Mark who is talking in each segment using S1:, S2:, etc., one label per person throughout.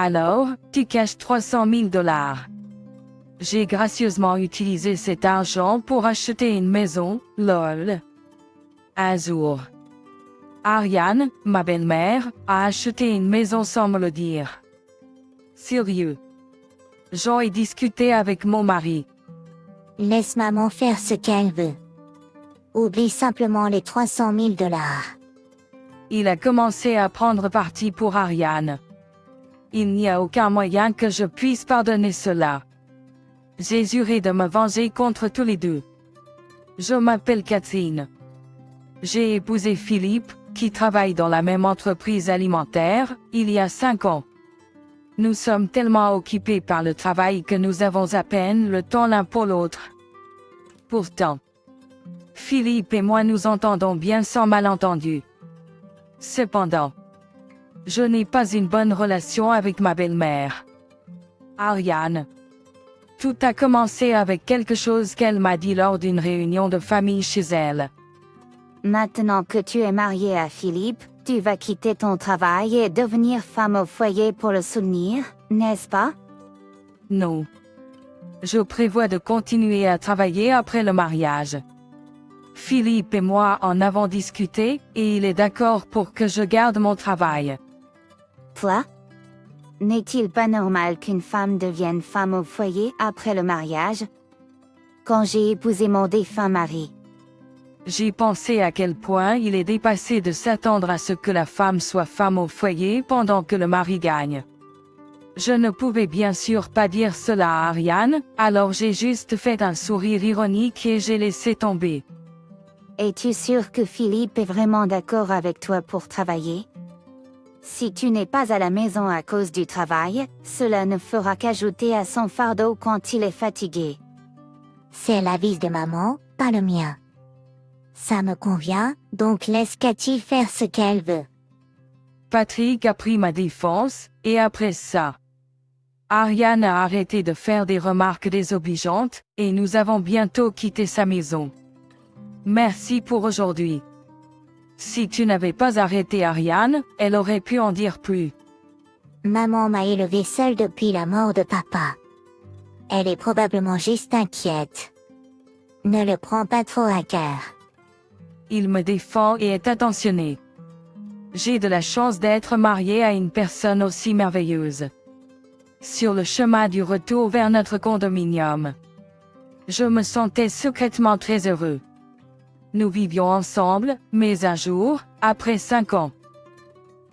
S1: Alors, tu caches 300 000 $. J'ai gracieusement utilisé cet argent pour acheter une maison, lol. Un jour, Ariane, ma belle-mère, a acheté une maison sans me le dire. Sérieux. J'en ai discuté avec mon mari.
S2: Laisse maman faire ce qu'elle veut. Oublie simplement les 300 000 $.
S1: Il a commencé à prendre parti pour Ariane. Il n'y a aucun moyen que je puisse pardonner cela. J'ai juré de me venger contre tous les deux. Je m'appelle Catherine. J'ai épousé Philippe, qui travaille dans la même entreprise alimentaire, il y a 5 ans. Nous sommes tellement occupés par le travail que nous avons à peine le temps l'un pour l'autre. Pourtant, Philippe et moi nous entendons bien sans malentendu. Cependant, je n'ai pas une bonne relation avec ma belle-mère. Ariane. Tout a commencé avec quelque chose qu'elle m'a dit lors d'une réunion de famille chez elle.
S3: Maintenant que tu es marié à Philippe, tu vas quitter ton travail et devenir femme au foyer pour le soutenir, n'est-ce pas?
S1: Non. Je prévois de continuer à travailler après le mariage. Philippe et moi en avons discuté, et il est d'accord pour que je garde mon travail.
S3: Toi? N'est-il pas normal qu'une femme devienne femme au foyer après le mariage? Quand j'ai épousé mon défunt mari,
S1: J'ai pensé à quel point il est dépassé de s'attendre à ce que la femme soit femme au foyer pendant que le mari gagne. Je ne pouvais bien sûr pas dire cela à Ariane, alors j'ai juste fait un sourire ironique et j'ai laissé tomber.
S3: es-tu sûr que Philippe est vraiment d'accord avec toi pour travailler? Si tu n'es pas à la maison à cause du travail, cela ne fera qu'ajouter à son fardeau quand il est fatigué.
S2: C'est l'avis de maman, pas le mien. Ça me convient, donc laisse Cathy faire ce qu'elle veut.
S1: Patrick a pris ma défense, et après ça, Ariane a arrêté de faire des remarques désobligeantes, et nous avons bientôt quitté sa maison. Merci pour aujourd'hui. Si tu n'avais pas arrêté Ariane, elle aurait pu en dire plus.
S2: Maman m'a élevée seule depuis la mort de papa. Elle est probablement juste inquiète. Ne le prends pas trop à cœur.
S1: Il me défend et est attentionné. J'ai de la chance d'être mariée à une personne aussi merveilleuse. Sur le chemin du retour vers notre condominium, je me sentais secrètement très heureux. Nous vivions ensemble, mais un jour, après 5 ans,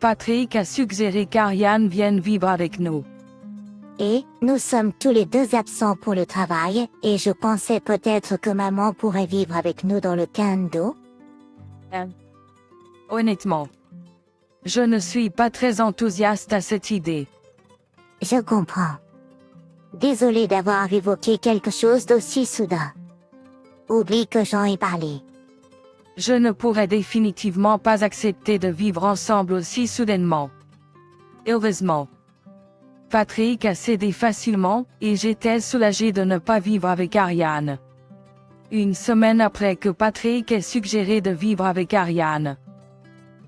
S1: Patrick a suggéré qu'Ariane vienne vivre avec nous.
S2: Et, nous sommes tous les deux absents pour le travail, et je pensais peut-être que maman pourrait vivre avec nous dans le condo.
S1: Honnêtement, je ne suis pas très enthousiaste à cette idée.
S2: Je comprends. Désolée d'avoir évoqué quelque chose d'aussi soudain. Oublie que j'en ai parlé.
S1: Je ne pourrais définitivement pas accepter de vivre ensemble aussi soudainement. Heureusement, Patrick a cédé facilement, et j'étais soulagée de ne pas vivre avec Ariane. Une semaine après que Patrick ait suggéré de vivre avec Ariane,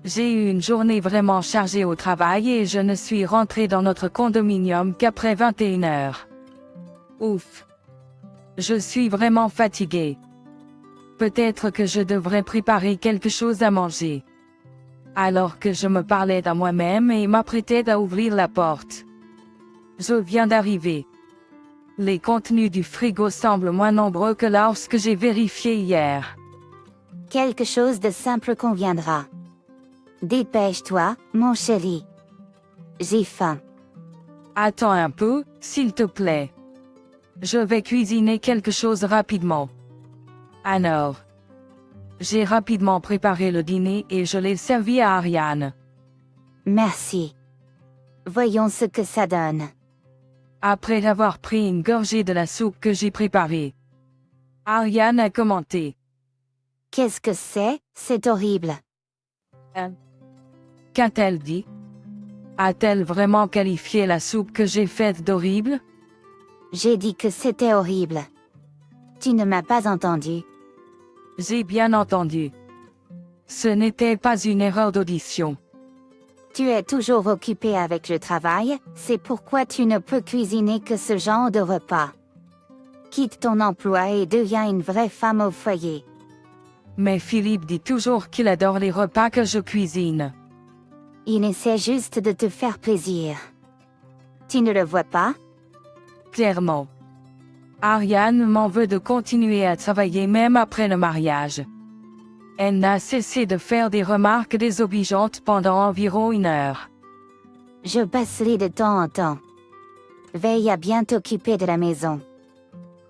S1: j'ai eu une journée vraiment chargée au travail et je ne suis rentrée dans notre condominium qu'après 21 heures. Ouf. Je suis vraiment fatiguée. Peut-être que je devrais préparer quelque chose à manger. Alors que je me parlais à moi-même et m'apprêtais à ouvrir la porte, je viens d'arriver. Les contenus du frigo semblent moins nombreux que lorsque j'ai vérifié hier.
S3: Quelque chose de simple conviendra. Dépêche-toi, mon chéri. J'ai faim.
S1: Attends un peu, s'il te plaît. Je vais cuisiner quelque chose rapidement. Alors, j'ai rapidement préparé le dîner et je l'ai servi à Ariane.
S3: Merci. Voyons ce que ça donne.
S1: Après avoir pris une gorgée de la soupe que j'ai préparée, Ariane a commenté.
S3: Qu'est-ce que c'est? C'est horrible.
S1: Qu'a-t-elle dit? A-t-elle vraiment qualifié la soupe que j'ai faite d'horrible?
S3: J'ai dit que c'était horrible. Tu ne m'as pas entendu.
S1: J'ai bien entendu. Ce n'était pas une erreur d'audition.
S3: Tu es toujours occupé avec le travail, c'est pourquoi tu ne peux cuisiner que ce genre de repas. Quitte ton emploi et deviens une vraie femme au foyer.
S1: Mais Philippe dit toujours qu'il adore les repas que je cuisine.
S3: Il essaie juste de te faire plaisir. Tu ne le vois pas?
S1: Clairement. Ariane m'en veut de continuer à travailler même après le mariage. Elle n'a cessé de faire des remarques désobligeantes pendant environ 1 heure.
S3: Je passerai de temps en temps. Veille à bien t'occuper de la maison.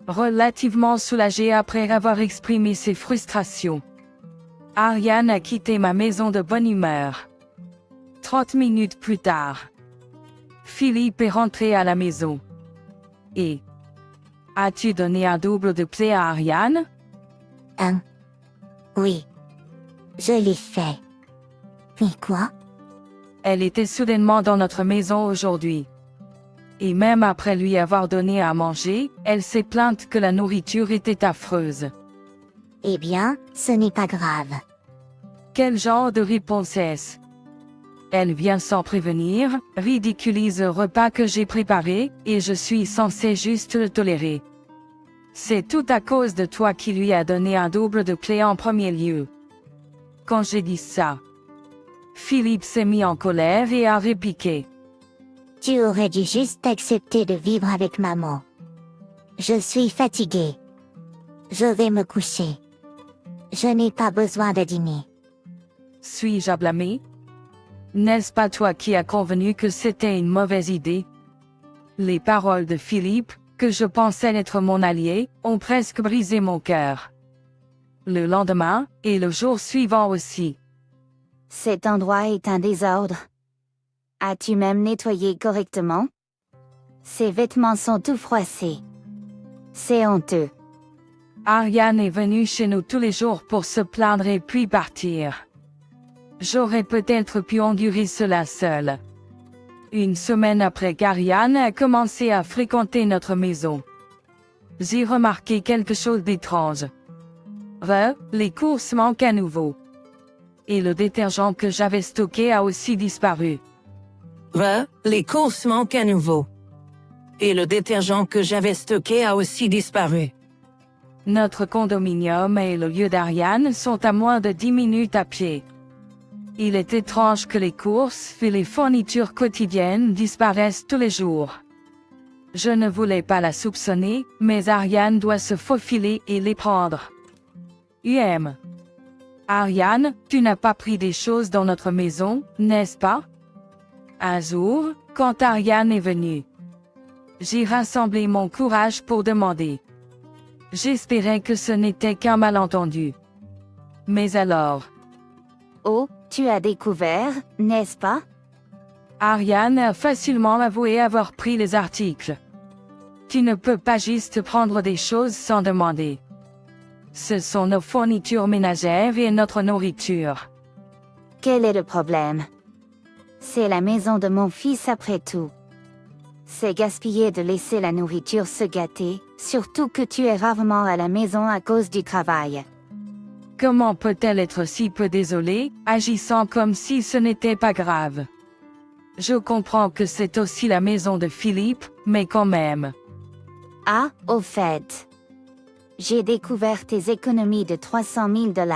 S1: Relativement soulagée après avoir exprimé ses frustrations, Ariane a quitté ma maison de bonne humeur. 30 minutes plus tard, Philippe est rentré à la maison. Et as-tu donné un double de play à Ariane?
S2: Oui. Je l'ai fait. Mais quoi?
S1: Elle était soudainement dans notre maison aujourd'hui. Et même après lui avoir donné à manger, elle s'est plainte que la nourriture était affreuse.
S2: Eh bien, ce n'est pas grave.
S1: Quel genre de réponse est-ce? Elle vient sans prévenir, ridiculise le repas que j'ai préparé, et je suis censé juste le tolérer. C'est tout à cause de toi qui lui a donné un double de play en premier lieu. Quand j'ai dit ça, Philippe s'est mis en colère et a répliqué.
S2: Tu aurais dû juste accepter de vivre avec maman. Je suis fatiguée. Je vais me coucher. Je n'ai pas besoin de dîner.
S1: Suis-je à blâmer? N'est-ce pas toi qui as convenu que c'était une mauvaise idée? Les paroles de Philippe, que je pensais être mon allié, ont presque brisé mon cœur. Le lendemain, et le jour suivant aussi.
S3: Cet endroit est un désordre. As-tu même nettoyé correctement? Ces vêtements sont tout froissés. C'est honteux.
S1: Ariane est venue chez nous tous les jours pour se plaindre et puis partir. J'aurais peut-être pu endurer cela seule. 1 semaine après qu'Ariane a commencé à fréquenter notre maison, j'ai remarqué quelque chose d'étrange. Les courses manquent à nouveau. Et le détergent que j'avais stocké a aussi disparu.
S4: Les courses manquent à nouveau. Et le détergent que j'avais stocké a aussi disparu.
S1: Notre condominium et le lieu d'Ariane sont à moins de 10 minutes à pied. Il est étrange que les courses et les fournitures quotidiennes disparaissent tous les jours. Je ne voulais pas la soupçonner, mais Ariane doit se faufiler et les prendre. Ariane, tu n'as pas pris des choses dans notre maison, n'est-ce pas? Un jour, quand Ariane est venue, j'ai rassemblé mon courage pour demander. J'espérais que ce n'était qu'un malentendu. Mais alors,
S3: Oh, tu as découvert, n'est-ce pas?
S1: Ariane a facilement avoué avoir pris les articles. Tu ne peux pas juste prendre des choses sans demander. Ce sont nos fournitures ménagères et notre nourriture.
S3: Quel est le problème? C'est la maison de mon fils après tout. C'est gaspiller de laisser la nourriture se gâter, surtout que tu es rarement à la maison à cause du travail.
S1: Comment peut-elle être si peu désolée, agissant comme si ce n'était pas grave? Je comprends que c'est aussi la maison de Philippe, mais quand même.
S3: Ah, au fait. J'ai découvert tes économies de 300 000 $.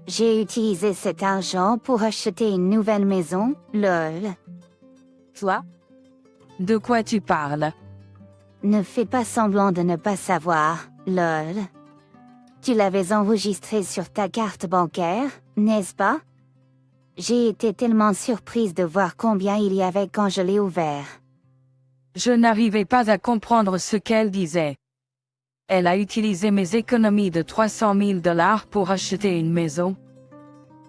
S3: J'ai utilisé cet argent pour acheter une nouvelle maison, lol.
S1: Toi? De quoi tu parles?
S3: Ne fais pas semblant de ne pas savoir, lol. Tu l'avais enregistré sur ta carte bancaire, n'est-ce pas? J'ai été tellement surprise de voir combien il y avait quand je l'ai ouvert.
S1: Je n'arrivais pas à comprendre ce qu'elle disait. Elle a utilisé mes économies de 300 000 $ pour acheter une maison.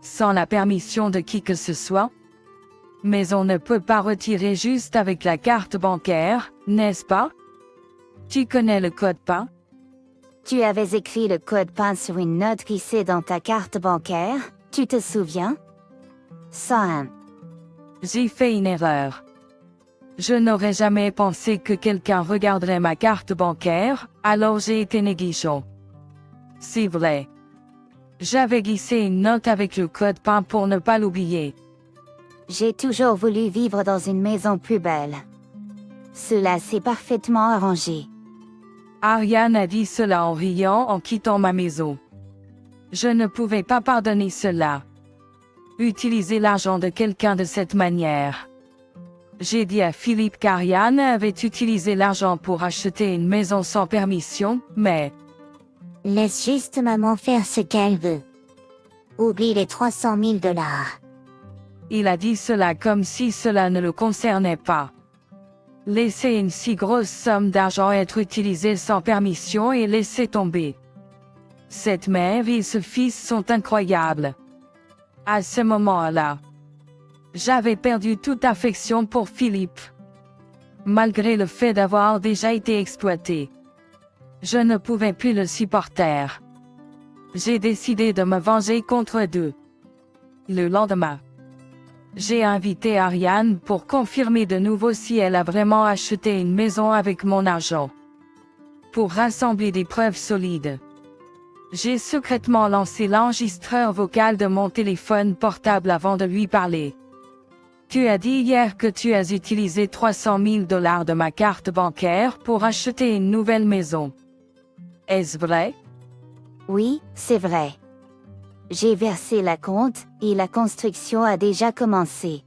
S1: Sans la permission de qui que ce soit. Mais on ne peut pas retirer juste avec la carte bancaire, n'est-ce pas? Tu connais le code PIN?
S3: Tu avais écrit le code PIN sur une note glissée dans ta carte bancaire, tu te souviens? 101.
S1: J'ai fait une erreur. Je n'aurais jamais pensé que quelqu'un regarderait ma carte bancaire, alors j'ai été négligent. C'est vrai. J'avais glissé une note avec le code PIN pour ne pas l'oublier.
S3: J'ai toujours voulu vivre dans une maison plus belle. Cela s'est parfaitement arrangé.
S1: Ariane a dit cela en riant en quittant ma maison. Je ne pouvais pas pardonner cela. Utiliser l'argent de quelqu'un de cette manière. J'ai dit à Philippe qu'Ariane avait utilisé l'argent pour acheter une maison sans permission, mais
S2: Laisse juste maman faire ce qu'elle veut. Oublie les 300 000 dollars.
S1: il a dit cela comme si cela ne le concernait pas. Laisser une si grosse somme d'argent être utilisée sans permission et laisser tomber. Cette mère et ce fils sont incroyables. À ce moment-là, j'avais perdu toute affection pour Philippe. Malgré le fait d'avoir déjà été exploité. Je ne pouvais plus le supporter. J'ai décidé de me venger contre eux. Le lendemain, j'ai invité Ariane pour confirmer de nouveau si elle a vraiment acheté une maison avec mon argent. Pour rassembler des preuves solides. J'ai secrètement lancé l'enregistreur vocal de mon téléphone portable avant de lui parler. Tu as dit hier que tu as utilisé 300 000 dollars de ma carte bancaire pour acheter une nouvelle maison. Est-ce vrai?
S3: Oui, c'est vrai. J'ai versé la compte et la construction a déjà commencé.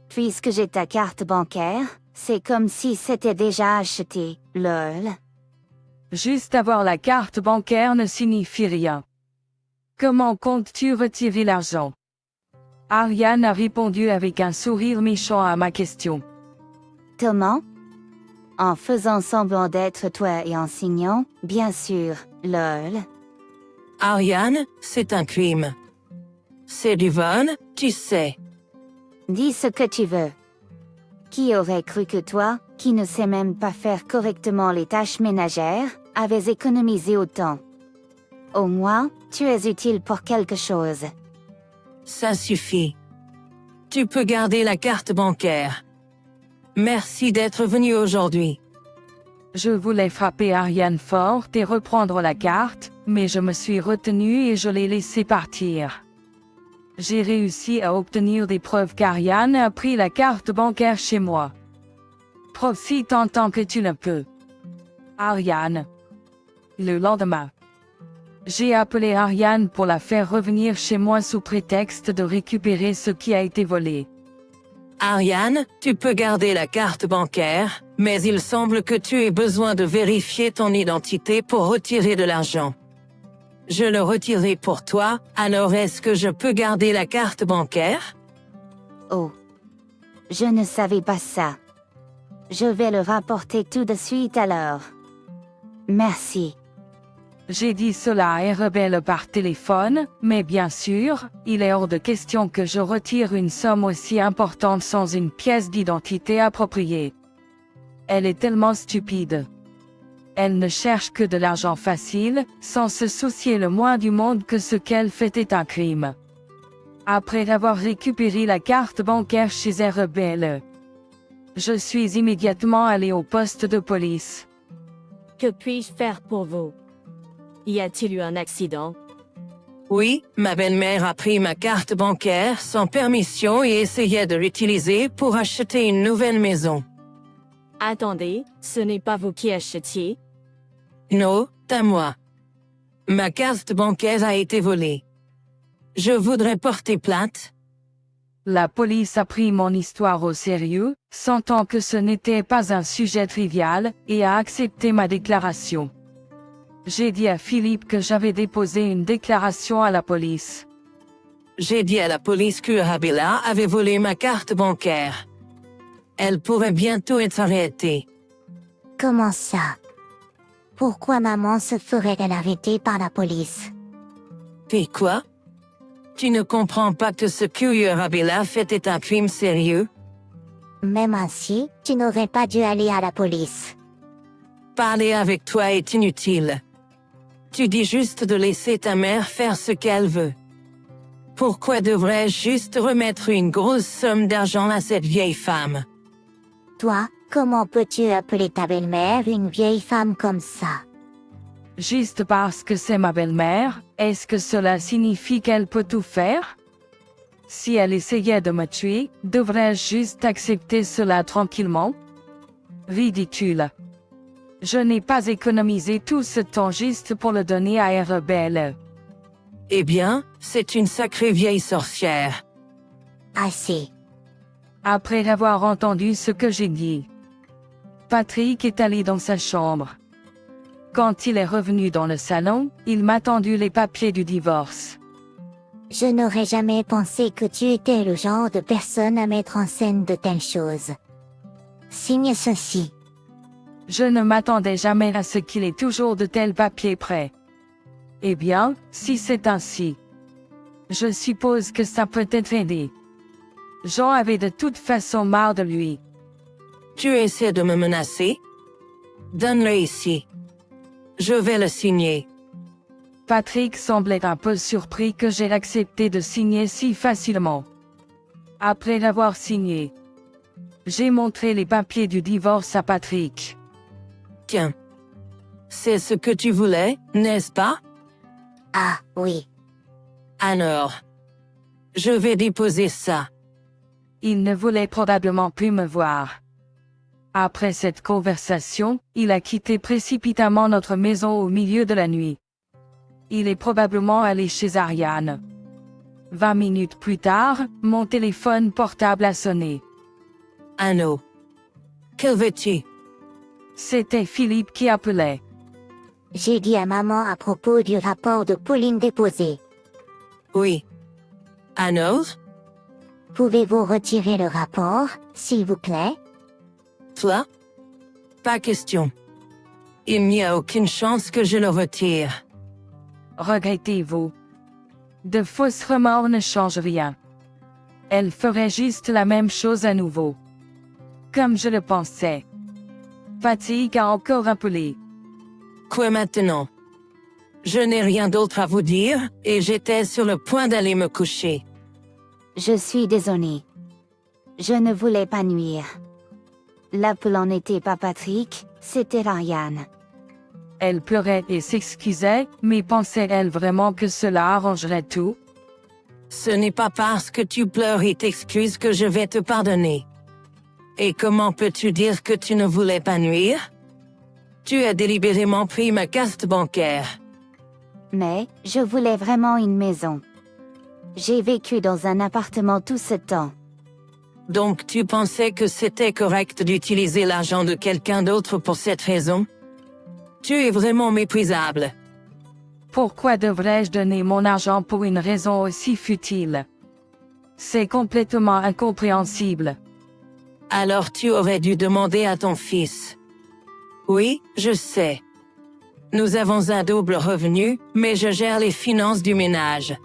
S3: Puisque j'ai ta carte bancaire, c'est comme si c'était déjà acheté, lol.
S1: Juste avoir la carte bancaire ne signifie rien. Comment comptes-tu retirer l'argent? Ariane a répondu avec un sourire méchant à ma question.
S3: Comment? En faisant semblant d'être toi et en signant, bien sûr, lol.
S4: Ariane, c'est un crime. C'est du vol, tu sais.
S3: Dis ce que tu veux. Qui aurait cru que toi, qui ne sais même pas faire correctement les tâches ménagères, avais économisé autant? Au moins, tu es utile pour quelque chose.
S4: Ça suffit. Tu peux garder la carte bancaire. Merci d'être venu aujourd'hui.
S1: Je voulais frapper Ariane fort et reprendre la carte, mais je me suis retenue et je l'ai laissé partir. J'ai réussi à obtenir des preuves qu'Ariane a pris la carte bancaire chez moi. Profite en tant que tu le peux. Ariane. Le lendemain. J'ai appelé Ariane pour la faire revenir chez moi sous prétexte de récupérer ce qui a été volé.
S4: Ariane, tu peux garder la carte bancaire, mais il semble que tu aies besoin de vérifier ton identité pour retirer de l'argent. Je le retirerai pour toi, alors est-ce que je peux garder la carte bancaire?
S3: Oh. Je ne savais pas ça. Je vais le rapporter tout de suite alors. Merci.
S1: J'ai dit cela à Rebelle par téléphone, mais bien sûr, il est hors de question que je retire une somme aussi importante sans une pièce d'identité appropriée. Elle est tellement stupide. Elle ne cherche que de l'argent facile, sans se soucier le moins du monde que ce qu'elle fait est un crime. Après avoir récupéré la carte bancaire chez Rebelle, je suis immédiatement allé au poste de police.
S5: Que puis-je faire pour vous? Y a-t-il eu un accident?
S4: Oui, ma belle-mère a pris ma carte bancaire sans permission et essayait de l'utiliser pour acheter une nouvelle maison.
S5: Attendez, ce n'est pas vous qui achetiez?
S4: Non, à moi. Ma carte bancaire a été volée. Je voudrais porter plainte.
S1: La police a pris mon histoire au sérieux, sentant que ce n'était pas un sujet trivial, et a accepté ma déclaration. J'ai dit à Philippe que j'avais déposé une déclaration à la police.
S4: J'ai dit à la police que Arabella avait volé ma carte bancaire. Elle pourrait bientôt être arrêtée.
S2: Comment ça? Pourquoi maman se ferait-elle arrêter par la police?
S4: Et quoi? Tu ne comprends pas que ce que Arabella fait est un crime sérieux?
S2: Même ainsi, tu n'aurais pas dû aller à la police.
S4: Parler avec toi est inutile. Tu dis juste de laisser ta mère faire ce qu'elle veut. Pourquoi devrais-je juste remettre une grosse somme d'argent à cette vieille femme?
S2: Toi, comment peux-tu appeler ta belle-mère une vieille femme comme ça?
S1: Juste parce que c'est ma belle-mère, est-ce que cela signifie qu'elle peut tout faire? Si elle essayait de me tuer, devrais-je juste accepter cela tranquillement? Ridicule. Je n'ai pas économisé tout ce temps juste pour le donner à un rebelle.
S4: Eh bien, c'est une sacrée vieille sorcière.
S2: Assez.
S1: Après avoir entendu ce que j'ai dit, Patrick est allé dans sa chambre. Quand il est revenu dans le salon, il m'a tendu les papiers du divorce.
S2: Je n'aurais jamais pensé que tu étais le genre de personne à mettre en scène de telles choses. Signe ceci.
S1: Je ne m'attendais jamais à ce qu'il ait toujours de tels papiers prêts. Eh bien, si c'est ainsi, je suppose que ça peut être aidé. Jean avait de toute façon marre de lui.
S4: Tu essaies de me menacer? Donne-le ici. Je vais le signer.
S1: Patrick semblait un peu surpris que j'ai accepté de signer si facilement. Après l'avoir signé, j'ai montré les papiers du divorce à Patrick.
S4: Tiens. C'est ce que tu voulais, n'est-ce pas?
S2: Ah, oui.
S4: Alors. Je vais déposer ça.
S1: Il ne voulait probablement plus me voir. Après cette conversation, il a quitté précipitamment notre maison au milieu de la nuit. Il est probablement allé chez Ariane. 20 minutes plus tard, mon téléphone portable a sonné.
S4: Anno. Que veux-tu?
S1: C'était Philippe qui appelait.
S2: J'ai dit à maman à propos du rapport de Pauline déposé.
S4: Oui. Anno?
S2: Pouvez-vous retirer le rapport, s'il vous plaît?
S4: Toi? Pas question. Il n'y a aucune chance que je le retire.
S1: Regrettez-vous? De fausses remords ne changent rien. Elle ferait juste la même chose à nouveau. Comme je le pensais. Patrick a encore appelé.
S4: Quoi maintenant? Je n'ai rien d'autre à vous dire, et j'étais sur le point d'aller me coucher.
S3: Je suis désolée. Je ne voulais pas nuire. L'appelant n'était pas Patrick, c'était Ariane.
S1: Elle pleurait et s'excusait, mais pensait-elle vraiment que cela arrangerait tout?
S4: Ce n'est pas parce que tu pleures et t'excuses que je vais te pardonner. Et comment peux-tu dire que tu ne voulais pas nuire? Tu as délibérément pris ma carte bancaire.
S3: Mais, je voulais vraiment une maison. J'ai vécu dans un appartement tout ce temps.
S4: Donc tu pensais que c'était correct d'utiliser l'argent de quelqu'un d'autre pour cette raison? Tu es vraiment méprisable.
S1: Pourquoi devrais-je donner mon argent pour une raison aussi futile? C'est complètement incompréhensible.
S4: Alors tu aurais dû demander à ton fils. Oui, je sais. Nous avons un double revenu, mais je gère les finances du ménage.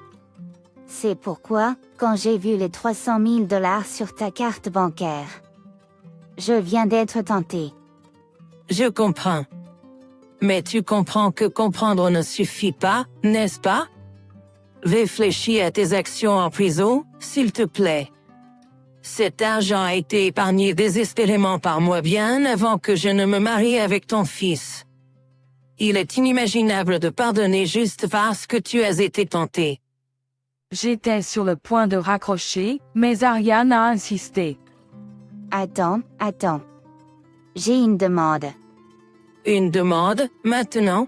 S3: C'est pourquoi, quand j'ai vu les 300 000 $ sur ta carte bancaire, je viens d'être tentée.
S4: Je comprends. Mais tu comprends que comprendre ne suffit pas, n'est-ce pas? Réfléchis à tes actions en prison, s'il te plaît. Cet argent a été épargné désespérément par moi bien avant que je ne me marie avec ton fils. Il est inimaginable de pardonner juste parce que tu as été tenté.
S1: J'étais sur le point de raccrocher, mais Ariane a insisté.
S3: Attends. J'ai une demande.
S4: Une demande, maintenant?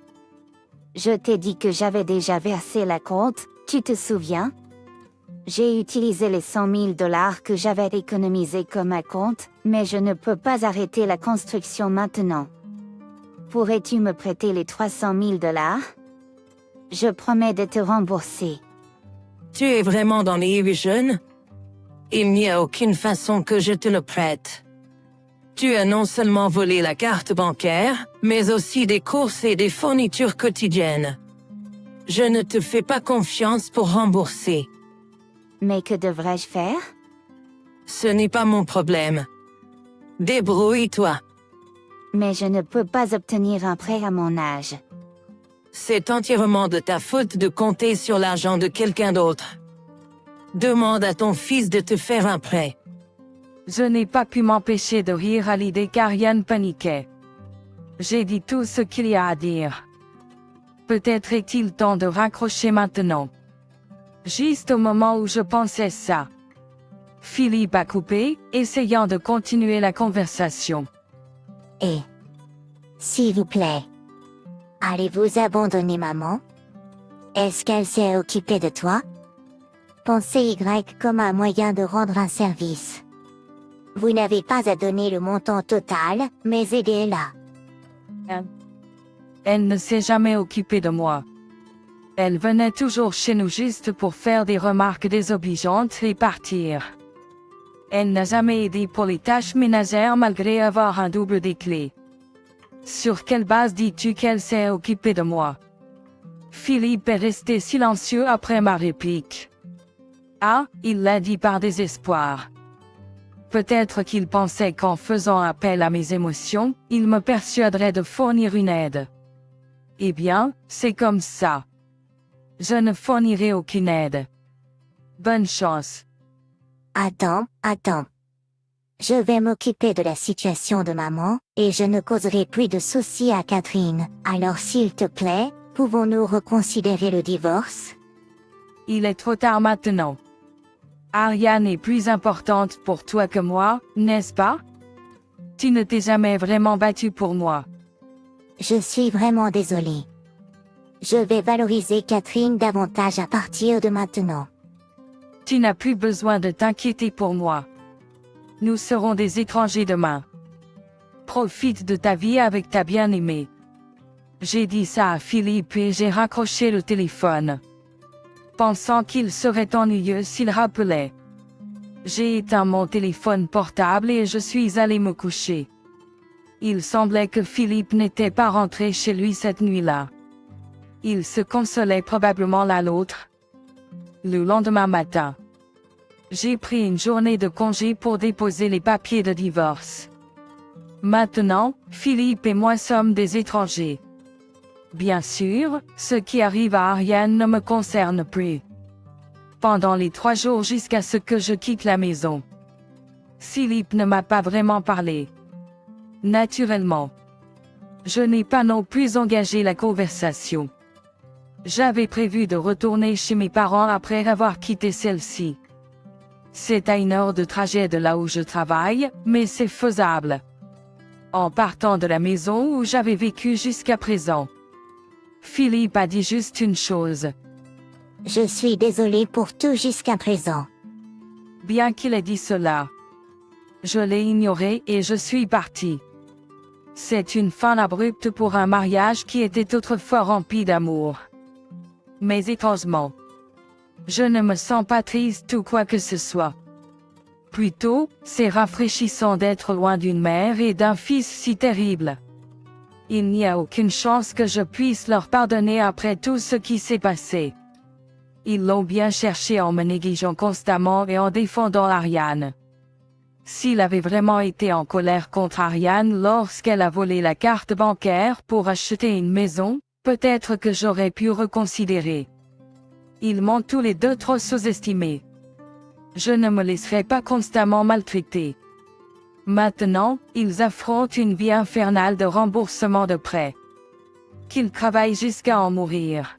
S3: Je t'ai dit que j'avais déjà versé la compte, tu te souviens? J'ai utilisé les 100 000 $ que j'avais économisés comme un compte, mais je ne peux pas arrêter la construction maintenant. Pourrais-tu me prêter les 300 000 $? Je promets de te rembourser.
S4: Tu es vraiment dans les illusions? Il n'y a aucune façon que je te le prête. Tu as non seulement volé la carte bancaire, mais aussi des courses et des fournitures quotidiennes. Je ne te fais pas confiance pour rembourser.
S3: Mais que devrais-je faire?
S4: Ce n'est pas mon problème. Débrouille-toi.
S3: Mais je ne peux pas obtenir un prêt à mon âge.
S4: C'est entièrement de ta faute de compter sur l'argent de quelqu'un d'autre. Demande à ton fils de te faire un prêt.
S1: Je n'ai pas pu m'empêcher de rire à l'idée qu'Ariane paniquait. J'ai dit tout ce qu'il y a à dire. Peut-être est-il temps de raccrocher maintenant. Juste au moment où je pensais ça, Philippe a coupé, essayant de continuer la conversation.
S2: Et, s'il vous plaît, allez-vous abandonner maman? Est-ce qu'elle s'est occupée de toi? Pensez Y comme un moyen de rendre un service. Vous n'avez pas à donner le montant total, mais aidez-la.
S1: Elle ne s'est jamais occupée de moi. Elle venait toujours chez nous juste pour faire des remarques désobligeantes et partir. Elle n'a jamais aidé pour les tâches ménagères malgré avoir un double des clés. Sur quelle base dis-tu qu'elle s'est occupée de moi? Philippe est resté silencieux après ma réplique. Ah, il l'a dit par désespoir. Peut-être qu'il pensait qu'en faisant appel à mes émotions, il me persuaderait de fournir une aide. Eh bien, c'est comme ça. Je ne fournirai aucune aide. Bonne chance.
S2: Attends. Je vais m'occuper de la situation de maman, et je ne causerai plus de soucis à Catherine. Alors s'il te plaît, pouvons-nous reconsidérer le divorce?
S1: Il est trop tard maintenant. Ariane est plus importante pour toi que moi, n'est-ce pas? Tu ne t'es jamais vraiment battu pour moi.
S2: Je suis vraiment désolée. Je vais valoriser Catherine davantage à partir de maintenant.
S1: Tu n'as plus besoin de t'inquiéter pour moi. Nous serons des étrangers demain. Profite de ta vie avec ta bien-aimée. J'ai dit ça à Philippe et j'ai raccroché le téléphone, pensant qu'il serait ennuyeux s'il rappelait. J'ai éteint mon téléphone portable et je suis allé me coucher. Il semblait que Philippe n'était pas rentré chez lui cette nuit-là. Ils se consolaient probablement l'un l'autre. Le lendemain matin, j'ai pris une journée de congé pour déposer les papiers de divorce. Maintenant, Philippe et moi sommes des étrangers. Bien sûr, ce qui arrive à Ariane ne me concerne plus. Pendant les 3 jours jusqu'à ce que je quitte la maison, Philippe ne m'a pas vraiment parlé. Naturellement, je n'ai pas non plus engagé la conversation. J'avais prévu de retourner chez mes parents après avoir quitté celle-ci. C'est à 1 heure de trajet de là où je travaille, mais c'est faisable. En partant de la maison où j'avais vécu jusqu'à présent. Philippe a dit juste une chose.
S2: Je suis désolée pour tout jusqu'à présent.
S1: Bien qu'il ait dit cela, je l'ai ignoré et je suis parti. C'est une fin abrupte pour un mariage qui était autrefois rempli d'amour. Mais étrangement, je ne me sens pas triste ou quoi que ce soit. Plutôt, c'est rafraîchissant d'être loin d'une mère et d'un fils si terrible. Il n'y a aucune chance que je puisse leur pardonner après tout ce qui s'est passé. Ils l'ont bien cherché en me négligeant constamment et en défendant Ariane. S'il avait vraiment été en colère contre Ariane lorsqu'elle a volé la carte bancaire pour acheter une maison, peut-être que j'aurais pu reconsidérer. Ils m'ont tous les deux trop sous-estimé. Je ne me laisserai pas constamment maltraiter. Maintenant, ils affrontent une vie infernale de remboursement de prêts. Qu'ils travaillent jusqu'à en mourir.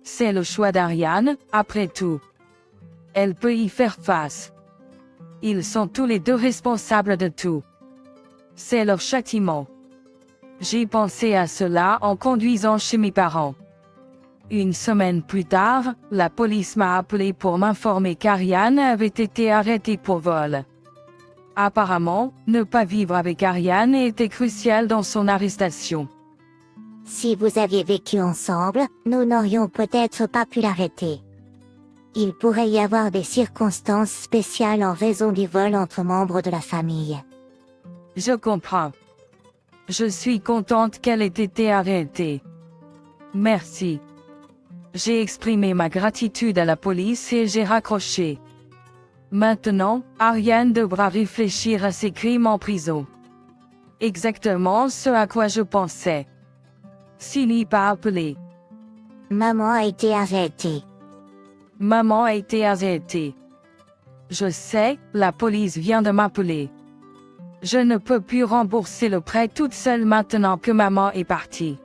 S1: C'est le choix d'Ariane, après tout. Elle peut y faire face. Ils sont tous les deux responsables de tout. C'est leur châtiment. J'ai pensé à cela en conduisant chez mes parents. 1 semaine plus tard, la police m'a appelé pour m'informer qu'Ariane avait été arrêtée pour vol. Apparemment, ne pas vivre avec Ariane était crucial dans son arrestation.
S2: Si vous aviez vécu ensemble, nous n'aurions peut-être pas pu l'arrêter. Il pourrait y avoir des circonstances spéciales en raison du vol entre membres de la famille.
S1: Je comprends. Je suis contente qu'elle ait été arrêtée. Merci. J'ai exprimé ma gratitude à la police et j'ai raccroché. Maintenant, Ariane devra réfléchir à ses crimes en prison. Exactement ce à quoi je pensais. Philippe a appelé.
S2: Maman a été arrêtée.
S1: Maman a été arrêtée. Je sais, la police vient de m'appeler. Je ne peux plus rembourser le prêt toute seule maintenant que maman est partie.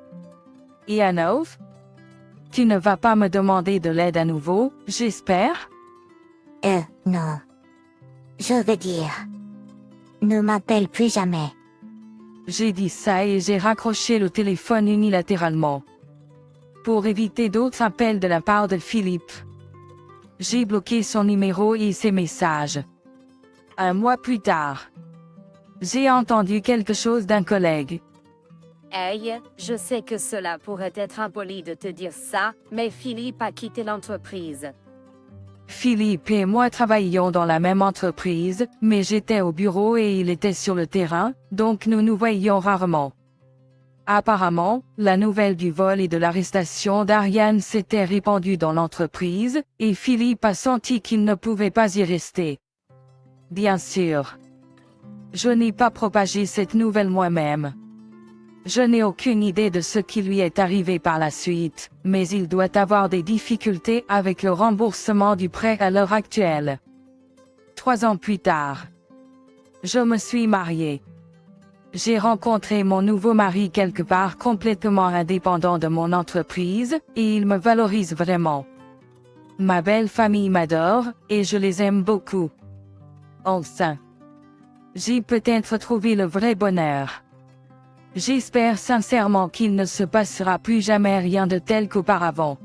S1: Et à neuf? Tu ne vas pas me demander de l'aide à nouveau, j'espère?
S2: Non. Je veux dire, ne m'appelle plus jamais.
S1: J'ai dit ça et j'ai raccroché le téléphone unilatéralement. Pour éviter d'autres appels de la part de Philippe, j'ai bloqué son numéro et ses messages. Un mois plus tard, j'ai entendu quelque chose d'un collègue.
S6: Hey, je sais que cela pourrait être impoli de te dire ça, mais Philippe a quitté l'entreprise.
S1: Philippe et moi travaillions dans la même entreprise, mais j'étais au bureau et il était sur le terrain, donc nous nous voyions rarement. Apparemment, la nouvelle du vol et de l'arrestation d'Ariane s'était répandue dans l'entreprise, et Philippe a senti qu'il ne pouvait pas y rester. Bien sûr. Je n'ai pas propagé cette nouvelle moi-même. Je n'ai aucune idée de ce qui lui est arrivé par la suite, mais il doit avoir des difficultés avec le remboursement du prêt à l'heure actuelle. 3 ans plus tard, je me suis mariée. J'ai rencontré mon nouveau mari quelque part complètement indépendant de mon entreprise, et il me valorise vraiment. Ma belle famille m'adore, et je les aime beaucoup. Enfin, j'ai peut-être trouvé le vrai bonheur. J'espère sincèrement qu'il ne se passera plus jamais rien de tel qu'auparavant.